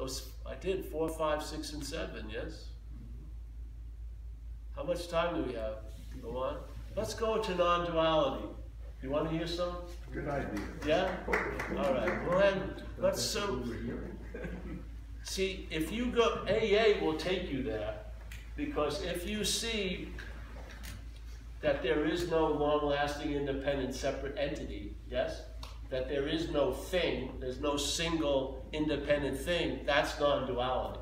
So I did 4, 5, 6, and 7, yes? How much time do we have? Go on. Let's go to non-duality. You want to hear some? Good idea. Yeah? All right. Well then, let's see, if you go, AA will take you there. Because if you see that there is no long-lasting, independent, separate entity, yes? That there is no thing, there's no single independent thing, that's non-duality.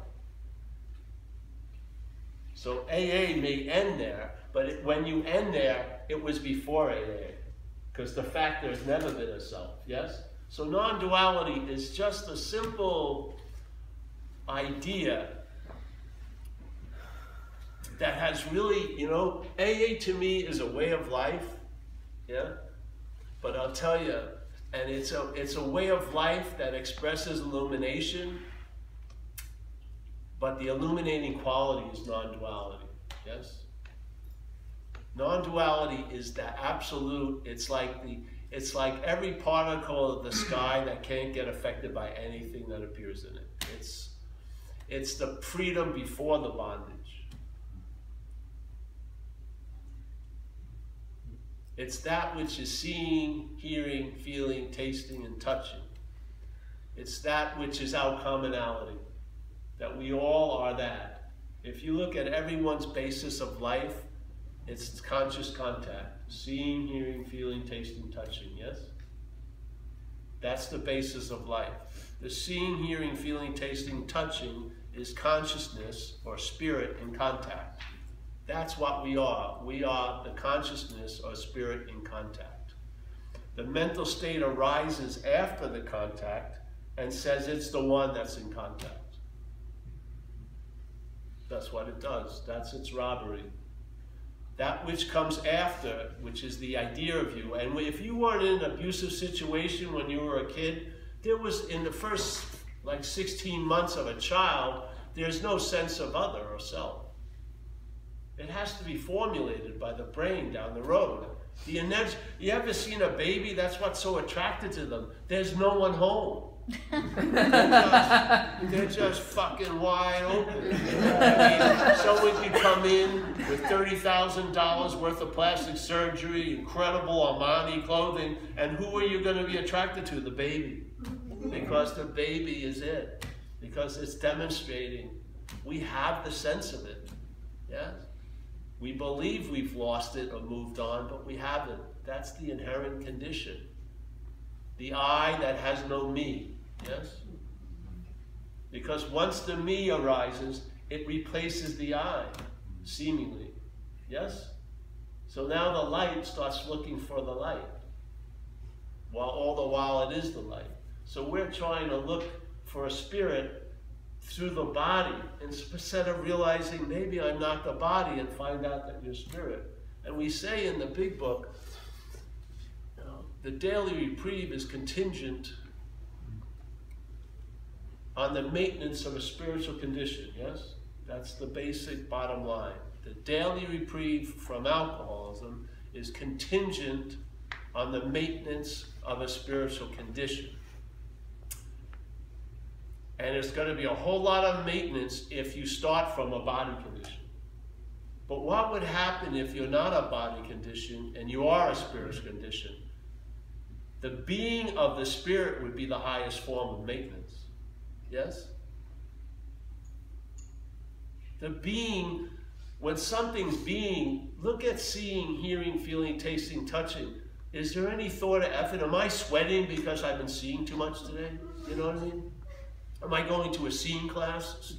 So AA may end there, but when you end there, it was before AA. Because the fact there's never been a self, yes? So non-duality is just a simple idea that has really, you know, AA to me is a way of life, yeah? But I'll tell you, and it's a way of life that expresses illumination, but the illuminating quality is non-duality, yes? Non-duality is the absolute, it's like every particle of the sky that can't get affected by anything that appears in it. It's the freedom before the bondage. It's that which is seeing, hearing, feeling, tasting, and touching. It's that which is our commonality, that we all are that. If you look at everyone's basis of life, it's conscious contact. Seeing, hearing, feeling, tasting, touching, yes? That's the basis of life. The seeing, hearing, feeling, tasting, touching is consciousness or spirit in contact. That's what we are. We are the consciousness or spirit in contact. The mental state arises after the contact and says it's the one that's in contact. That's what it does. That's its robbery. That which comes after, which is the idea of you. And if you weren't in an abusive situation when you were a kid, there was, in the first like 16 months of a child, there's no sense of other or self. It has to be formulated by the brain down the road. You ever seen a baby? That's what's so attracted to them. There's no one home. They're just fucking wide open. I mean, someone could come in with $30,000 worth of plastic surgery, incredible Armani clothing, and who are you going to be attracted to? The baby. Because the baby is it. Because it's demonstrating we have the sense of it. Yes? We believe we've lost it or moved on, but we haven't. That's the inherent condition. The I that has no me, yes? Because once the me arises, it replaces the I, seemingly, yes? So now the light starts looking for the light, while all the while it is the light. So we're trying to look for a spirit through the body, instead of realizing maybe I'm not the body and find out that you're spirit. And we say in the big book, you know, the daily reprieve is contingent on the maintenance of a spiritual condition, yes? That's the basic bottom line. The daily reprieve from alcoholism is contingent on the maintenance of a spiritual condition. And it's going to be a whole lot of maintenance if you start from a body condition. But what would happen if you're not a body condition and you are a spiritual condition? The being of the spirit would be the highest form of maintenance. Yes? The being, when something's being, look at seeing, hearing, feeling, tasting, touching. Is there any thought or effort? Am I sweating because I've been seeing too much today? You know what I mean? Am I going to a seeing class?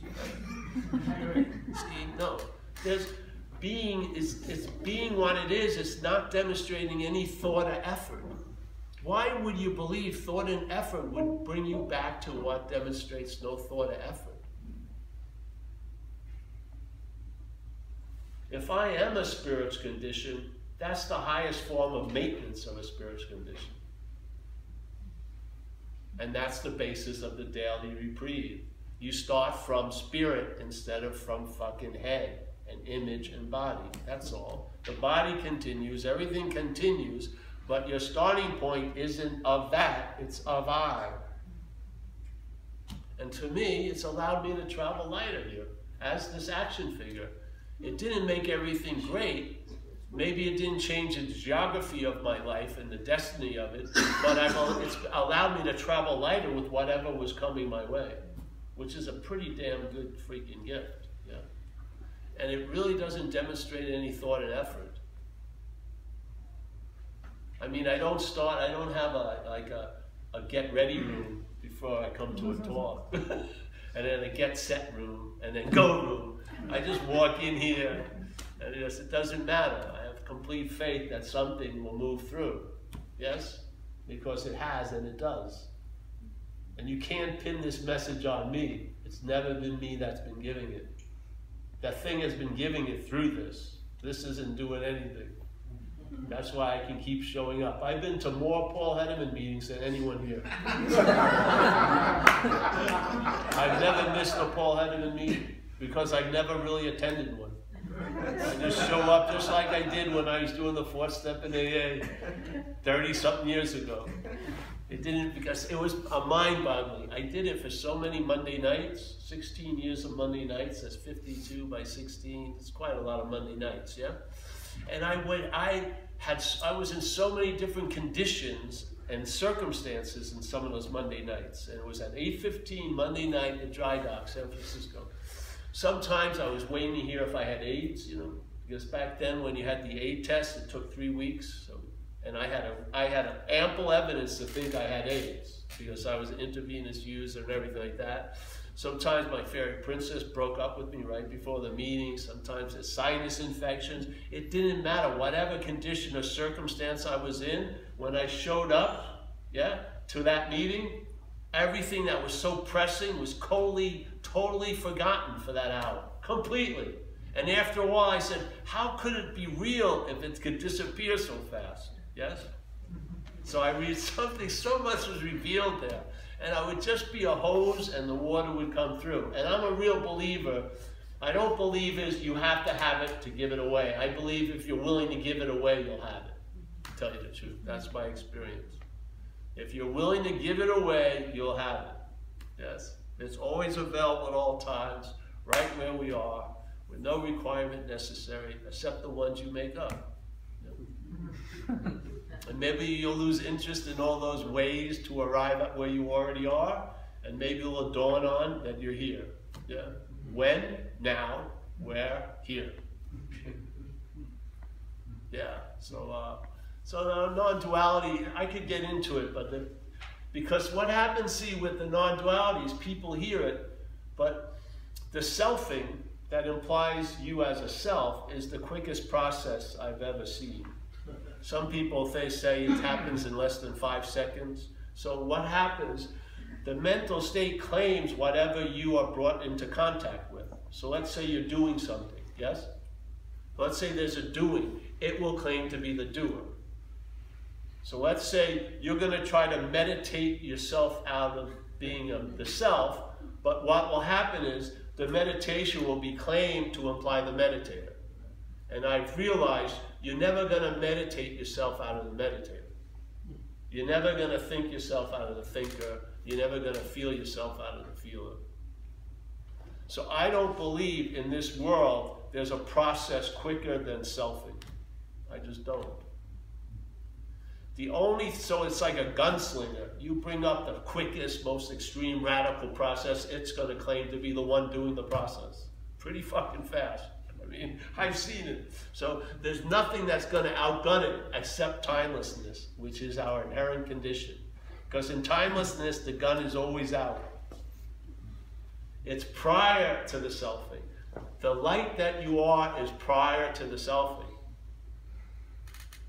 No. There's being it's being what it is. It's not demonstrating any thought or effort. Why would you believe thought and effort would bring you back to what demonstrates no thought or effort? If I am a spiritual condition, that's the highest form of maintenance of a spiritual condition. And that's the basis of the daily reprieve. You start from spirit instead of from fucking head and image and body. That's all. The body continues, everything continues, but your starting point isn't of that, it's of I. And to me, it's allowed me to travel lighter here as this action figure. It didn't make everything great. Maybe it didn't change the geography of my life and the destiny of it, but it's allowed me to travel lighter with whatever was coming my way, which is a pretty damn good freaking gift. Yeah. And it really doesn't demonstrate any thought and effort. I mean, I don't have a get ready room before I come to a talk, and then a get set room, and then go room. I just walk in here, and it doesn't matter. I have complete faith that something will move through, yes? Because it has and it does. And you can't pin this message on me. It's never been me that's been giving it. That thing has been giving it through this. This isn't doing anything. That's why I can keep showing up. I've been to more Paul Hedderman meetings than anyone here. I've never missed a Paul Hedderman meeting because I've never really attended one. I just show up just like I did when I was doing the 4th step in AA 30-something years ago. It didn't, because it was a mind-boggling. I did it for so many Monday nights, 16 years of Monday nights. That's 52 by 16. It's quite a lot of Monday nights, yeah? And I was in so many different conditions and circumstances in some of those Monday nights. And it was at 8:15 Monday night at Dry Dock, San Francisco. Sometimes I was waiting to hear if I had AIDS, you know, because back then when you had the AIDS test, it took 3 weeks. So, and I had ample evidence to think I had AIDS because I was an intravenous user and everything like that. Sometimes my fairy princess broke up with me right before the meeting. Sometimes it's sinus infections. It didn't matter. Whatever condition or circumstance I was in, when I showed up, yeah, to that meeting, everything that was so pressing was totally forgotten for that hour, completely. And after a while I said, how could it be real if it could disappear so fast? Yes? So I read something, so much was revealed there. And I would just be a hose and the water would come through. And I'm a real believer. I don't believe you have to have it to give it away. I believe if you're willing to give it away, you'll have it. To tell you the truth. That's my experience. If you're willing to give it away, you'll have it. Yes. It's always available at all times, right where we are, with no requirement necessary, except the ones you make up. And maybe you'll lose interest in all those ways to arrive at where you already are, and maybe it'll dawn on that you're here. Yeah. When? Now. Where? Here. Yeah. So the non-duality, I could get into it, but because what happens, see, with the non-duality is people hear it, but the selfing that implies you as a self is the quickest process I've ever seen. Some people, they say it happens in less than 5 seconds. So what happens, the mental state claims whatever you are brought into contact with. So let's say you're doing something, yes? Let's say there's a doing. It will claim to be the doer. So let's say you're going to try to meditate yourself out of being the self, but what will happen is the meditation will be claimed to imply the meditator. And I've realized you're never going to meditate yourself out of the meditator. You're never going to think yourself out of the thinker. You're never going to feel yourself out of the feeler. So I don't believe in this world there's a process quicker than selfing. I just don't. So it's like a gunslinger. You bring up the quickest, most extreme, radical process, it's going to claim to be the one doing the process. Pretty fucking fast. I mean, I've seen it. So there's nothing that's going to outgun it except timelessness, which is our inherent condition. Because in timelessness, the gun is always out. It's prior to the selfing. The light that you are is prior to the selfing.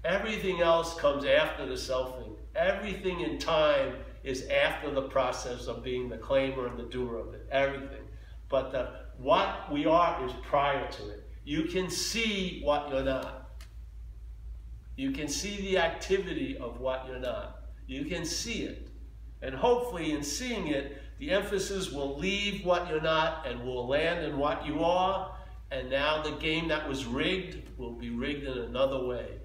Everything else comes after the selfing. Everything in time is after the process of being the claimer and the doer of it. Everything. But what we are is prior to it. You can see what you're not. You can see the activity of what you're not. You can see it. And hopefully in seeing it, the emphasis will leave what you're not and will land in what you are. And now the game that was rigged will be rigged in another way.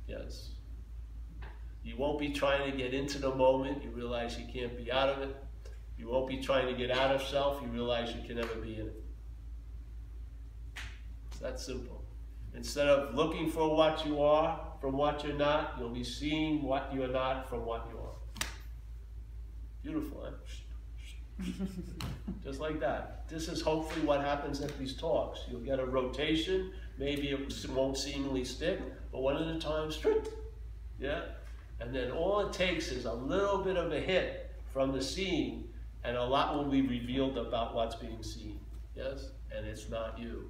Yes. You won't be trying to get into the moment. You realize you can't be out of it. You won't be trying to get out of self. You realize you can never be in it. It's that simple. Instead of looking for what you are from what you're not, you'll be seeing what you are not from what you are. Beautiful, huh? Just like that. This is hopefully what happens at these talks. You'll get a rotation. Maybe it won't seemingly stick, but one at a time, yeah? And then all it takes is a little bit of a hit from the seeing, and a lot will be revealed about what's being seen, yes? And it's not you.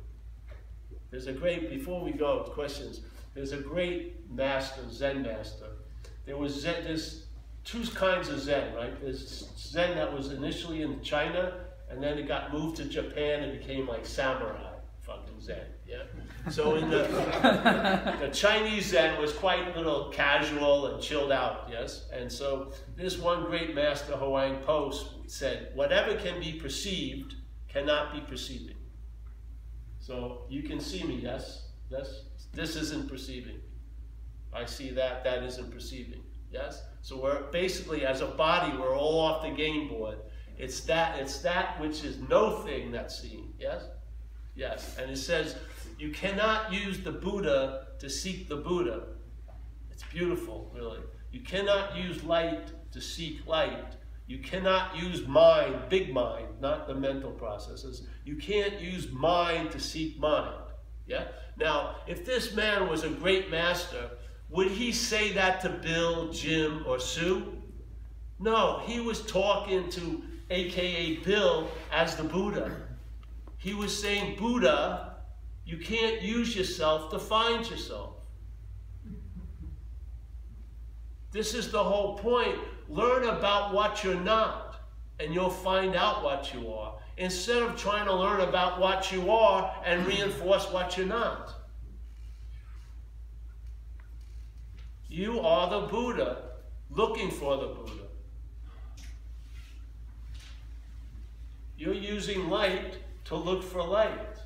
There's a great, before we go to questions, there's a great master, Zen master. There was Zen, there's two kinds of Zen, right? There's Zen that was initially in China, and then it got moved to Japan and became like samurai, fucking Zen, yeah? So in the Chinese Zen was quite a little casual and chilled out, yes? And so this one great master, Huang Po, said, whatever can be perceived cannot be perceiving. So you can see me, yes? Yes? This isn't perceiving. I see that, that isn't perceiving, yes? So we're basically, as a body, we're all off the game board. It's that which is no thing that's seen, yes? Yes, and it says, you cannot use the Buddha to seek the Buddha. It's beautiful, really. You cannot use light to seek light. You cannot use mind, big mind, not the mental processes. You can't use mind to seek mind, yeah? Now, if this man was a great master, would he say that to Bill, Jim, or Sue? No, he was talking to AKA Bill as the Buddha. He was saying, Buddha, you can't use yourself to find yourself. This is the whole point. Learn about what you're not, and you'll find out what you are, instead of trying to learn about what you are and reinforce what you're not. You are the Buddha, looking for the Buddha. You're using light to look for light.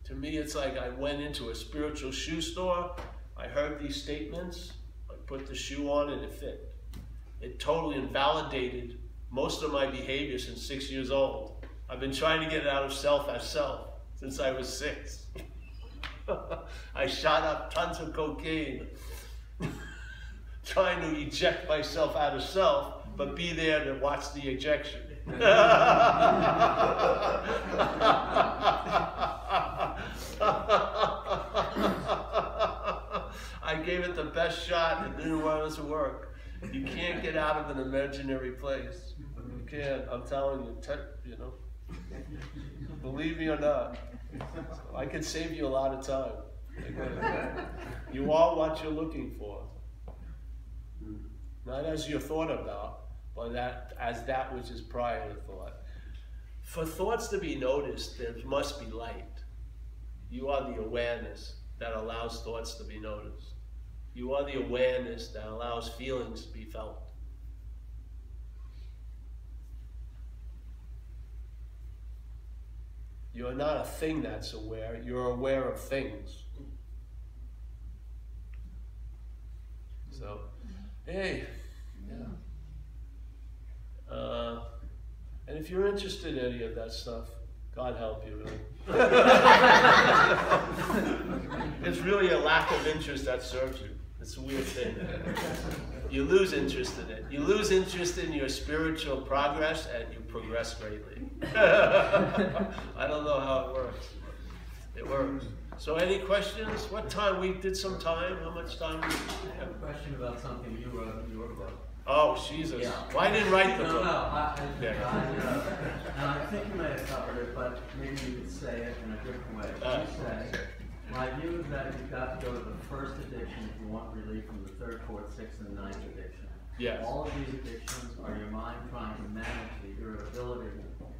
To me, it's like I went into a spiritual shoe store, I heard these statements, I put the shoe on and it fit. It totally invalidated most of my behavior since 6 years old. I've been trying to get it out of self as self since I was 6. I shot up tons of cocaine, trying to eject myself out of self, but be there to watch the ejection. I gave it the best shot and didn't want it to work. You can't get out of an imaginary place. You can't. I'm telling you, you know. Believe me or not, I can save you a lot of time. You are what you're looking for. Not as you're thought about, but as that which is prior to thought. For thoughts to be noticed, there must be light. You are the awareness that allows thoughts to be noticed. You are the awareness that allows feelings to be felt. You're not a thing that's aware, you're aware of things. So, hey, yeah. And if you're interested in any of that stuff, God help you, really. It's really a lack of interest that serves you. It's a weird thing. You lose interest in it. You lose interest in your spiritual progress, and you progress greatly. I don't know how it works. It works. So any questions? What time? We did some time. How much time? I have a question about something you wrote in your book. Oh, Jesus. Yeah. Well, I didn't write the book. And I think you may have covered it, but maybe you could say it in a different way. You say, my view is that you've got to go to the first addiction if you want relief from the third, fourth, sixth, and ninth addiction. Yes. All of these addictions are your mind trying to manage the irritability,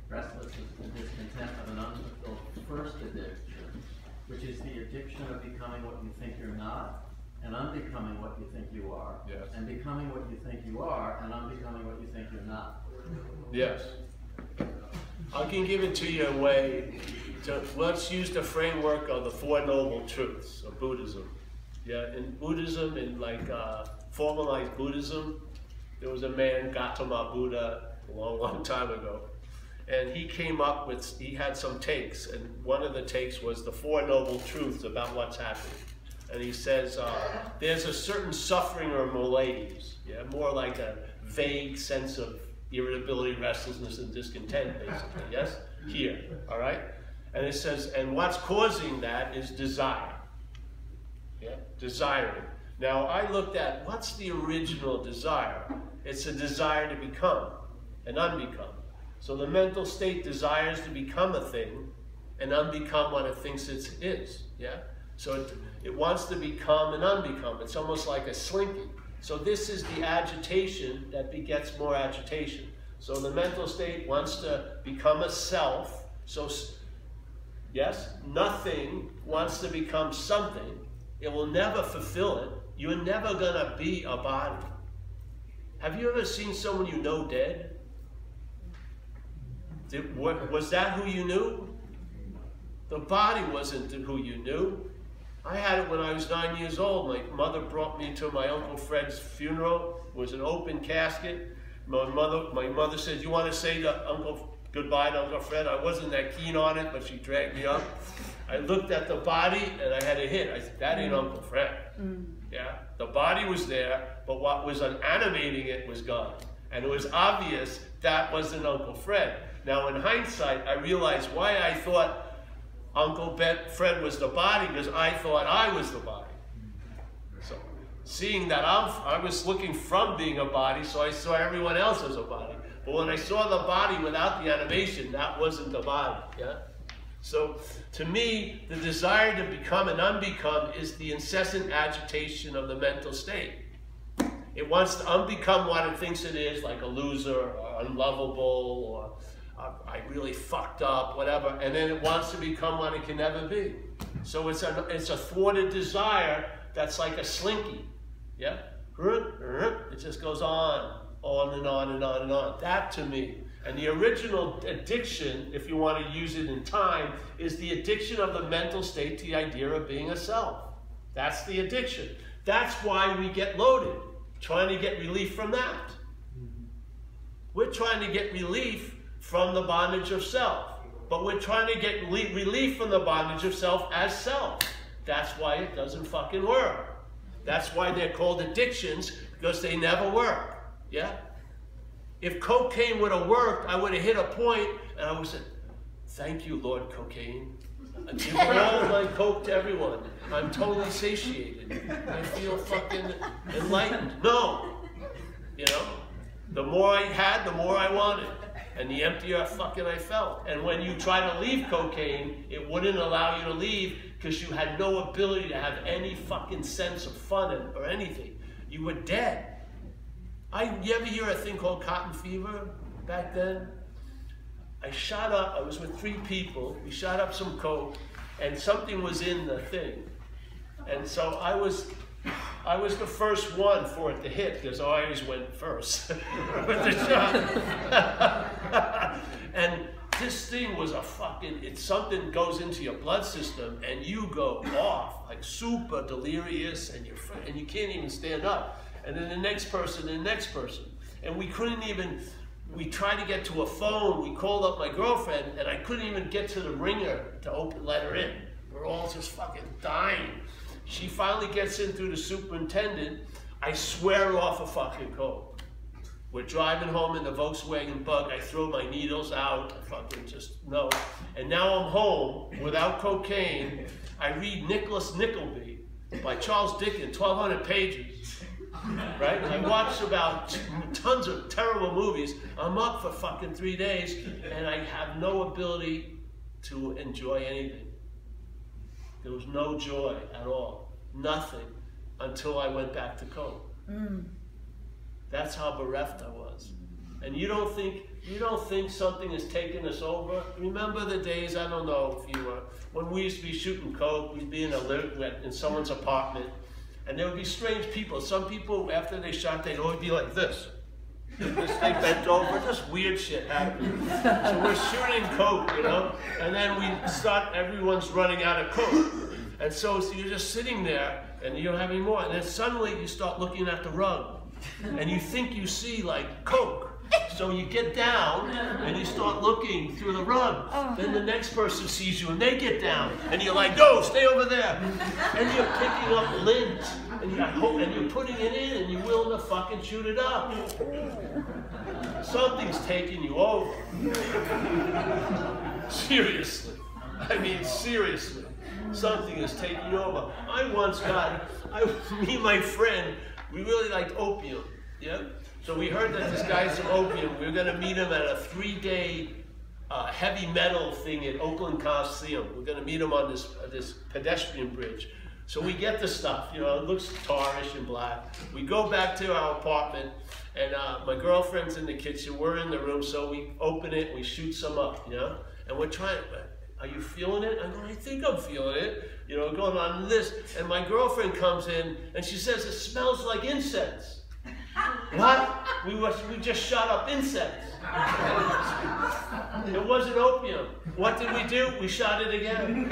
restlessness, and discontent of an unfulfilled first addiction, which is the addiction of becoming what you think you're not, and unbecoming what you think you are, yes. And becoming what you think you are, and unbecoming what you think you're not. Yes. I can give it to you a way let's use the framework of the Four Noble Truths of Buddhism. Yeah, in Buddhism, in like formalized Buddhism, there was a man, Gautama Buddha, a long, long time ago. And he came up with, he had some takes, and one of the takes was the Four Noble Truths about what's happening. And he says, there's a certain suffering or malaise, yeah, more like a vague sense of irritability, restlessness, and discontent, basically, yes? Here, all right? And it says, and what's causing that is desire, yeah, desiring. Now, I looked at, what's the original desire? It's a desire to become and unbecome. So the mental state desires to become a thing and unbecome what it thinks it is, yeah? So it wants to become and unbecome. It's almost like a slinky. So this is the agitation that begets more agitation. So the mental state wants to become a self. So, yes, nothing wants to become something. It will never fulfill it. You're never gonna be a body. Have you ever seen someone you know dead? Was that who you knew? The body wasn't who you knew. I had it when I was 9 years old. My mother brought me to my Uncle Fred's funeral. It was an open casket. My mother said, you want to say to goodbye to Uncle Fred? I wasn't that keen on it, but she dragged me up. I looked at the body and I had a hit. I said, that ain't Uncle Fred. Yeah, the body was there, but what was animating it was gone. And it was obvious that wasn't Uncle Fred. Now in hindsight, I realized why I thought Uncle Fred was the body, because I thought I was the body. So seeing that I was looking from being a body, so I saw everyone else as a body. But when I saw the body without the animation, that wasn't the body, yeah? So to me, the desire to become and unbecome is the incessant agitation of the mental state. It wants to unbecome what it thinks it is, like a loser or unlovable or I really fucked up, whatever, and then it wants to become what it can never be. So it's a thwarted desire that's like a slinky, yeah? It just goes on and on and on and on. That to me. And the original addiction, if you want to use it in time, is the addiction of the mental state to the idea of being a self. That's the addiction. That's why we get loaded, trying to get relief from that. We're trying to get relief from the bondage of self. But we're trying to get relief from the bondage of self as self. That's why it doesn't fucking work. That's why they're called addictions, because they never work. Yeah? If cocaine would have worked, I would have hit a point and I would have said, thank you, Lord Cocaine. I give all my coke to everyone. I'm totally satiated. I feel fucking enlightened. No. You know? The more I had, the more I wanted. And the emptier fucking I felt. And when you try to leave cocaine, it wouldn't allow you to leave because you had no ability to have any fucking sense of fun or anything. You were dead. You ever hear a thing called cotton fever back then? I shot up, I was with 3 people, we shot up some coke, and something was in the thing. And so I was the first one for it to hit, because I always went first with the shot. And this thing was a fucking, something goes into your blood system, and you go off, like super delirious, and you can't even stand up. And then the next person, and the next person. And we couldn't even, we tried to get to a phone, we called up my girlfriend, and I couldn't even get to the ringer to let her in. We're all just fucking dying. She finally gets in through the superintendent. I swear her off a fucking coke. We're driving home in the Volkswagen Bug. I throw my needles out. I fucking just, no. And now I'm home without cocaine. I read Nicholas Nickleby by Charles Dickens, 1,200 pages. Right? I watched about tons of terrible movies. I'm up for fucking 3 days, and I have no ability to enjoy anything. There was no joy at all. Nothing until I went back to coke. That's how bereft I was. And you don't think something has taken us over? Remember the days, I don't know if you were, when we used to be shooting coke, we'd be in someone's apartment, and there would be strange people. Some people, after they shot, they'd always be like this. This thing bent over, just weird shit happening. So we're shooting coke, you know, and then we start, everyone's running out of coke. And so you're just sitting there, and you don't have any more. And then suddenly you start looking at the rug, and you think you see like coke. So you get down, and you start looking through the rug. Then the next person sees you, and they get down. And you're like, no, stay over there. And you're picking up lint, and you're putting it in, and you're willing to fucking shoot it up. Something's taking you over. Seriously. I mean, seriously. Something is taking you over. I once got, me and my friend, we really liked opium. Yeah? So we heard that this guy's some opium. We were going to meet him at a 3-day heavy metal thing at Oakland Coliseum. We're going to meet him on this pedestrian bridge. So we get the stuff, you know, it looks tarish and black. We go back to our apartment, and my girlfriend's in the kitchen. We're in the room, so we open it, we shoot some up, you know? And we're trying, are you feeling it? I go, I think I'm feeling it. You know, going on this. And my girlfriend comes in, and she says, it smells like incense. What? We just shot up insects. It wasn't opium. What did we do? We shot it again.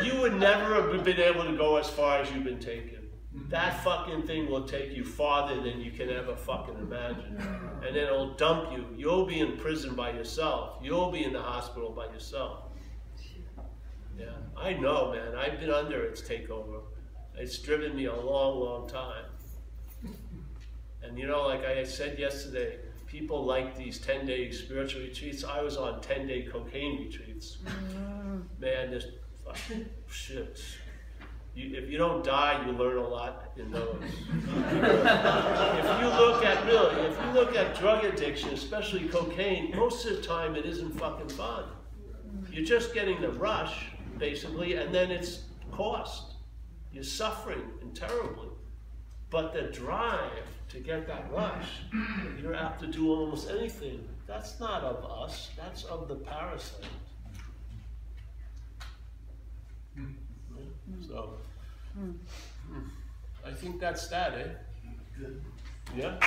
You would never have been able to go as far as you've been taken. That fucking thing will take you farther than you can ever fucking imagine. And then it'll dump you. You'll be in prison by yourself. You'll be in the hospital by yourself. Yeah, I know, man. I've been under its takeover. It's driven me a long, long time. And you know, like I said yesterday, people like these 10-day spiritual retreats. I was on 10-day cocaine retreats. Man, this fucking shit. If you don't die, you learn a lot in those. If you look at drug addiction, especially cocaine, most of the time it isn't fucking fun. You're just getting the rush, basically, and then it's cost. You're suffering and terribly. But the drive to get that rush, you're apt to do almost anything. That's not of us, that's of the parasite. So, I think that's that, eh? Yeah?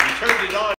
You turned it on.